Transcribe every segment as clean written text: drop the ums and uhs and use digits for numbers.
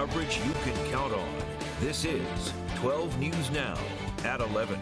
coverage you can count on. This is 12 News Now at 11.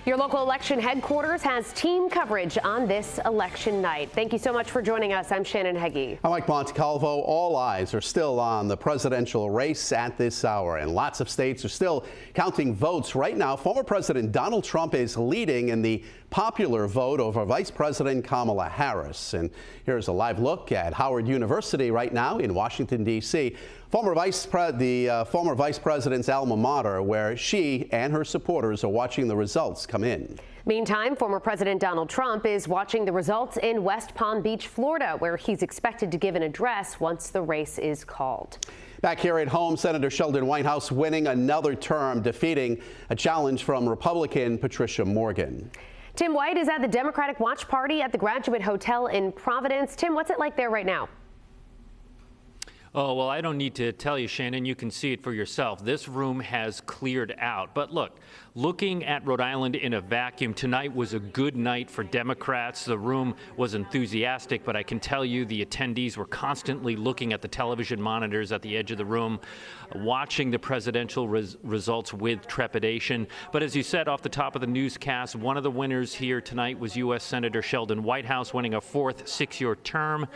Your local election headquarters has team coverage on this election night. Thank you so much for joining us. I'm Shannon Heggie. I'm Mike Montecalvo. All eyes are still on the presidential race at this hour, and lots of states are still counting votes. Right now, former President Donald Trump is leading in the popular vote over Vice President Kamala Harris. And here's a live look at Howard University right now in Washington, D.C. The former vice president's alma mater, where she and her supporters are watching the results come in. Meantime, former President Donald Trump is watching the results in West Palm Beach, Florida, where he's expected to give an address once the race is called. Back here at home, Senator Sheldon Whitehouse winning another term, defeating a challenge from Republican Patricia Morgan. Tim White is at the Democratic Watch Party at the Graduate Hotel in Providence. Tim, what's it like there right now? Oh, well, I don't need to tell you, Shannon. You can see it for yourself. This room has cleared out. But look, looking at Rhode Island in a vacuum, tonight was a good night for Democrats. The room was enthusiastic, but I can tell you the attendees were constantly looking at the television monitors at the edge of the room, watching the presidential results with trepidation. But as you said off the top of the newscast, one of the winners here tonight was U.S. Senator Sheldon Whitehouse, winning a fourth six-year term.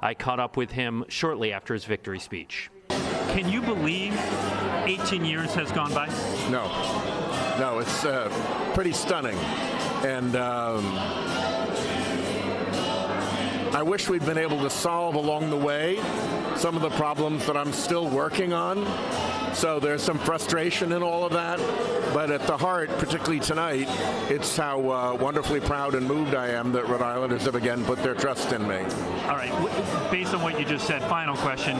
I caught up with him shortly after his victory speech. Can you believe 18 years has gone by? No, it's pretty stunning. And I wish we'd been able to solve along the way some of the problems that I'm still working on. So there's some frustration in all of that. But at the heart, particularly tonight, it's how wonderfully proud and moved I am that Rhode Islanders have again put their trust in me. All right, based on what you just said, final question.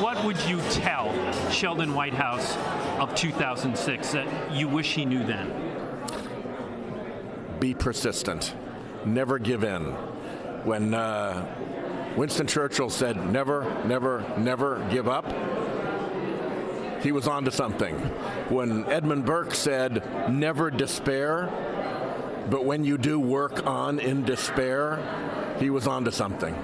What would you tell Sheldon Whitehouse of 2006 that you wish he knew then? Be persistent. Never give in. When Winston Churchill said, never, never, never give up, he was onto something. When Edmund Burke said, never despair, but when you do work on in despair, he was onto something.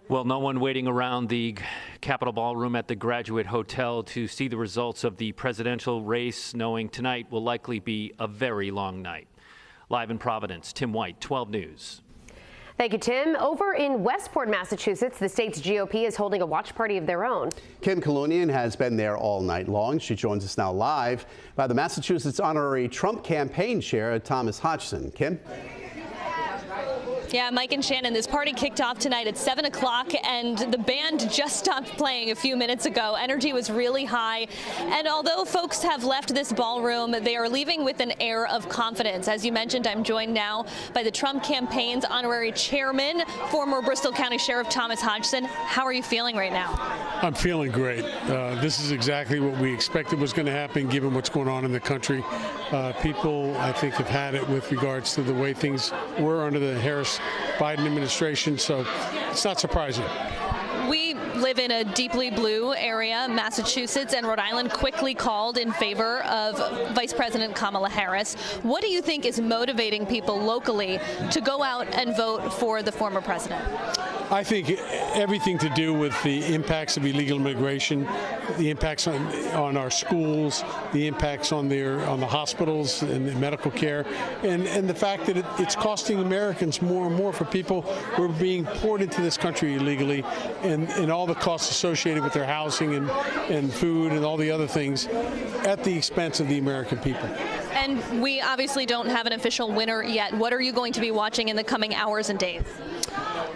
Well, no one waiting around the Capitol Ballroom at the Graduate Hotel to see the results of the presidential race, knowing tonight will likely be a very long night. Live in Providence, Tim White, 12 News. Thank you, Tim. Over in Westport, Massachusetts, the state's GOP is holding a watch party of their own. Kim Kalunian has been there all night long. She joins us now live by the Massachusetts Honorary Trump Campaign Chair, Thomas Hodgson. Kim? Yeah, Mike and Shannon, this party kicked off tonight at 7 o'clock, and the band just stopped playing a few minutes ago. Energy was really high, and although folks have left this ballroom, they are leaving with an air of confidence. As you mentioned, I'm joined now by the Trump campaign's honorary chairman, former Bristol County Sheriff Thomas Hodgson. How are you feeling right now? I'm feeling great. This is exactly what we expected was going to happen, given what's going on in the country. People, I think, have had it with regards to the way things were under the Harris-Biden administration, so it's not surprising. We live in a deeply blue area. Massachusetts and Rhode Island quickly called in favor of Vice President Kamala Harris. What do you think is motivating people locally to go out and vote for the former president? I think everything to do with the impacts of illegal immigration, the impacts on our schools, the impacts on the hospitals and the medical care, and the fact that it's costing Americans more and more for people who are being poured into this country illegally, and all the costs associated with their housing and food and all the other things at the expense of the American people. And we obviously don't have an official winner yet. What are you going to be watching in the coming hours and days?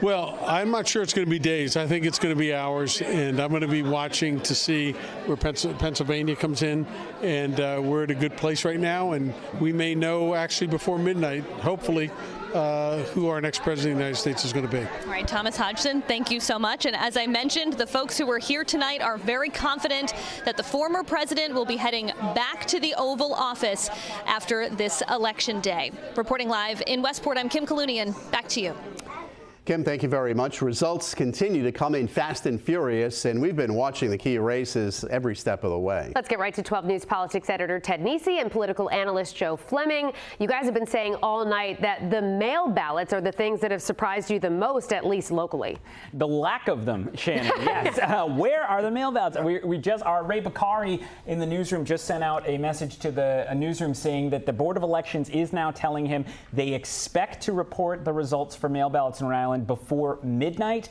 Well, I'm not sure it's going to be days. I think it's going to be hours, and I'm going to be watching to see where Pennsylvania comes in, and we're at a good place right now, and we may know actually before midnight, hopefully, who our next president of the United States is going to be. All right, Thomas Hodgson, thank you so much. And as I mentioned, the folks who are here tonight are very confident that the former president will be heading back to the Oval Office after this election day. Reporting live in Westport, I'm Kim Kalunian. Back to you. Kim, thank you very much. Results continue to come in fast and furious, and we've been watching the key races every step of the way. Let's get right to 12 News politics editor Ted Nesi and political analyst Joe Fleming. You guys have been saying all night that the mail ballots are the things that have surprised you the most, at least locally. The lack of them, Shannon, yes. Where are the mail ballots? Our Ray Bakari in the newsroom just sent out a message to the newsroom saying that the Board of Elections is now telling him they expect to report the results for mail ballots in Rhode Island before midnight.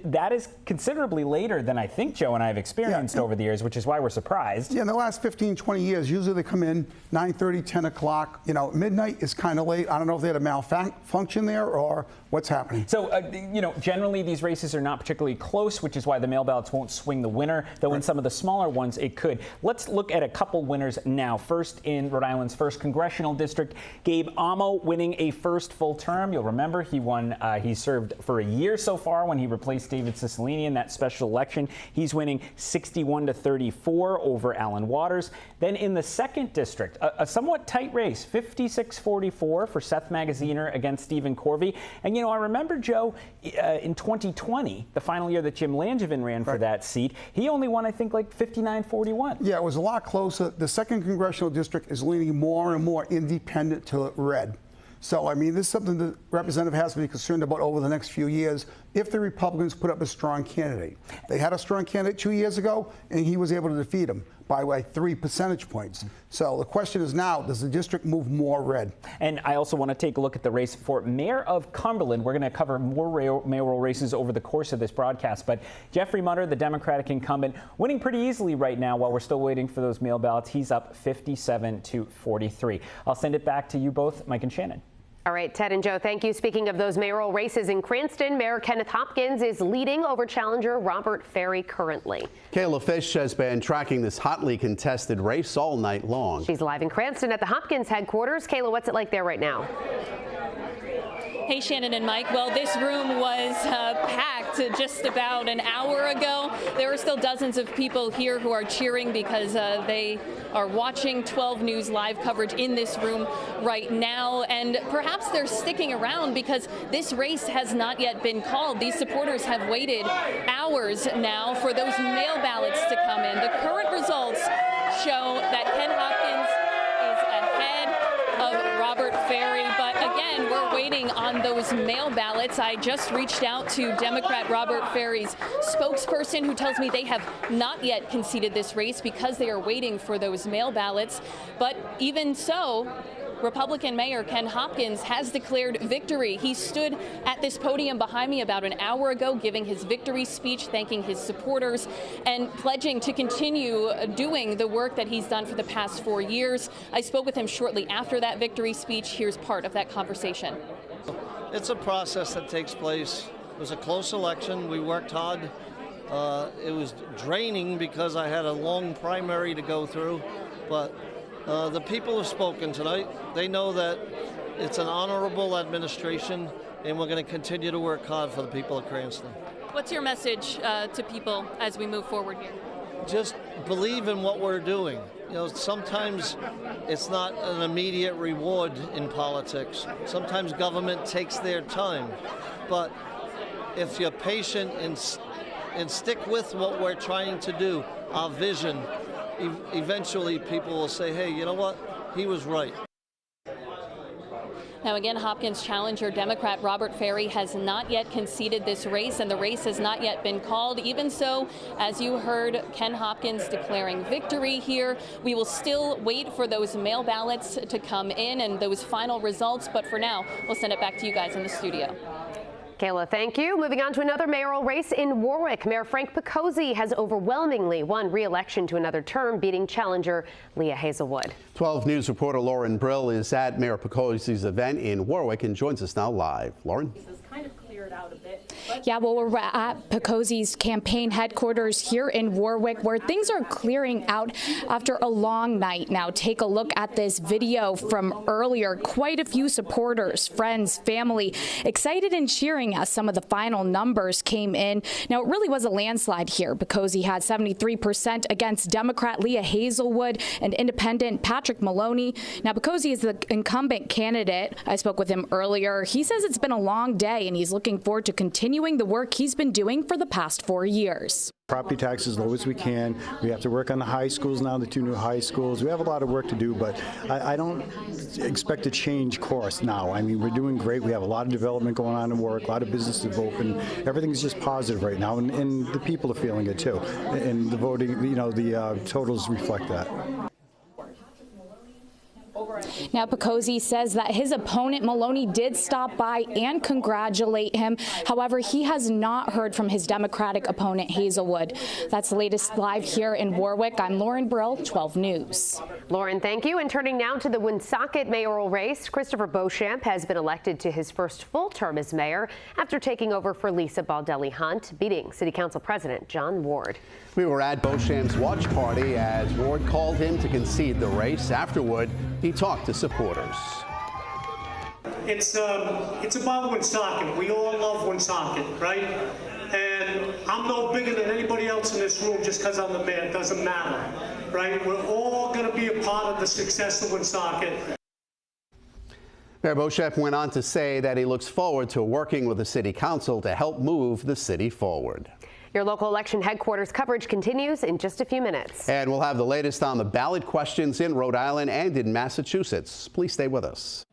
That is considerably later than I think Joe and I have experienced over the years, which is why we're surprised. Yeah, in the last 15, 20 years, usually they come in 9:30, 10 o'clock. You know, midnight is kind of late. I don't know if they had a malfunction there or what's happening. So, generally these races are not particularly close, which is why the mail ballots won't swing the winner, though in some of the smaller ones it could. Let's look at a couple winners now. First, in Rhode Island's 1st congressional district, Gabe Amo winning a first full term. You'll remember he won, he served for a year so far when he replaced David Cicilline in that special election. He's winning 61-34 over Alan Waters. Then in the 2nd district, a somewhat tight race, 56-44 for Seth Magaziner against Stephen Corvey. And you know, I remember, Joe, in 2020, the final year that Jim Langevin ran for that seat, he only won, I think, like 59-41. Yeah, it was a lot closer. The 2nd congressional district is leaning more and more independent to red. So, I mean, this is something the representative has to be concerned about over the next few years if the Republicans put up a strong candidate. They had a strong candidate 2 years ago, and he was able to defeat him by like 3 percentage points. So the question is now, does the district move more red? And I also want to take a look at the race for mayor of Cumberland. We're going to cover more mayoral races over the course of this broadcast. But Jeffrey Mutter, the Democratic incumbent, winning pretty easily right now while we're still waiting for those mail ballots. He's up 57-43. I'll send it back to you both, Mike and Shannon. All right, Ted and Joe, thank you. Speaking of those mayoral races in Cranston, Mayor Kenneth Hopkins is leading over challenger Robert Ferry currently. Kayla Fish has been tracking this hotly contested race all night long. She's live in Cranston at the Hopkins headquarters. Kayla, what's it like there right now? Hey, Shannon and Mike. Well, this room was packed just about an hour ago. There are still dozens of people here who are cheering because they are watching 12 News live coverage in this room right now. And perhaps they're sticking around because this race has not yet been called. These supporters have waited hours now for those mail ballots to come in. The current results show that Ken Hopkins is ahead of Robert Ferry. But again, we're waiting on those mail ballots. I just reached out to Democrat Robert Ferry's spokesperson, who tells me they have not yet conceded this race because they are waiting for those mail ballots. But even so, Republican Mayor Ken Hopkins has declared victory. He stood at this podium behind me about an hour ago, giving his victory speech, thanking his supporters, and pledging to continue doing the work that he's done for the past 4 years. I spoke with him shortly after that victory speech. Here's part of that conversation. It's a process that takes place. It was a close election. We worked hard. It was draining because I had a long primary to go through, but the people have spoken tonight. They know that it's an honorable administration, and we're going to continue to work hard for the people of Cranston. What's your message to people as we move forward here? Just believe in what we're doing. You know, sometimes it's not an immediate reward in politics. Sometimes government takes their time. But if you're patient and stick with what we're trying to do, our vision, eventually people will say, hey, you know what? He was right. Now, again, Hopkins challenger Democrat Robert Ferry has not yet conceded this race, and the race has not yet been called. Even so, as you heard, Ken Hopkins declaring victory here. We will still wait for those mail ballots to come in and those final results. But for now, we'll send it back to you guys in the studio. Kayla, thank you. Moving on to another mayoral race in Warwick. Mayor Frank Picozzi has overwhelmingly won re-election to another term, beating challenger Leah Hazelwood. 12 News reporter Lauren Brill is at Mayor Picozzi's event in Warwick and joins us now live. Lauren? Yeah, well, we're at Picozzi's campaign headquarters here in Warwick, where things are clearing out after a long night. Now, take a look at this video from earlier. Quite a few supporters, friends, family, excited and cheering as some of the final numbers came in. Now, it really was a landslide here. Picozzi had 73% against Democrat Leah Hazelwood and independent Patrick Maloney. Now, Picozzi is the incumbent candidate. I spoke with him earlier. He says it's been a long day, and he's looking looking forward to continuing the work he's been doing for the past 4 years. Property tax as low as we can. We have to work on the high schools now, the 2 new high schools. We have a lot of work to do, but I don't expect to change course now. I mean, we're doing great. We have a lot of development going on in Warwick, a lot of businesses have opened. Everything's just positive right now, and the people are feeling it too. And the voting, the totals reflect that. Now, Picozzi says that his opponent Maloney did stop by and congratulate him. However, he has not heard from his Democratic opponent Hazelwood. That's the latest live here in Warwick. I'm Lauren Brill, 12 News. Lauren, thank you. And turning now to the Woonsocket mayoral race, Christopher Beauchamp has been elected to his first full term as mayor after taking over for Lisa Baldelli Hunt, beating City Council President John Ward. We were at Beauchamp's watch party as Ward called him to concede the race. Afterward, he talked to supporters. It's about Woonsocket. We all love Woonsocket, right? And I'm no bigger than anybody else in this room just because I'm the mayor. It doesn't matter, right? We're all going to be a part of the success of Woonsocket. Mayor Beauchamp went on to say that he looks forward to working with the City Council to help move the city forward. Your local election headquarters coverage continues in just a few minutes. And we'll have the latest on the ballot questions in Rhode Island and in Massachusetts. Please stay with us.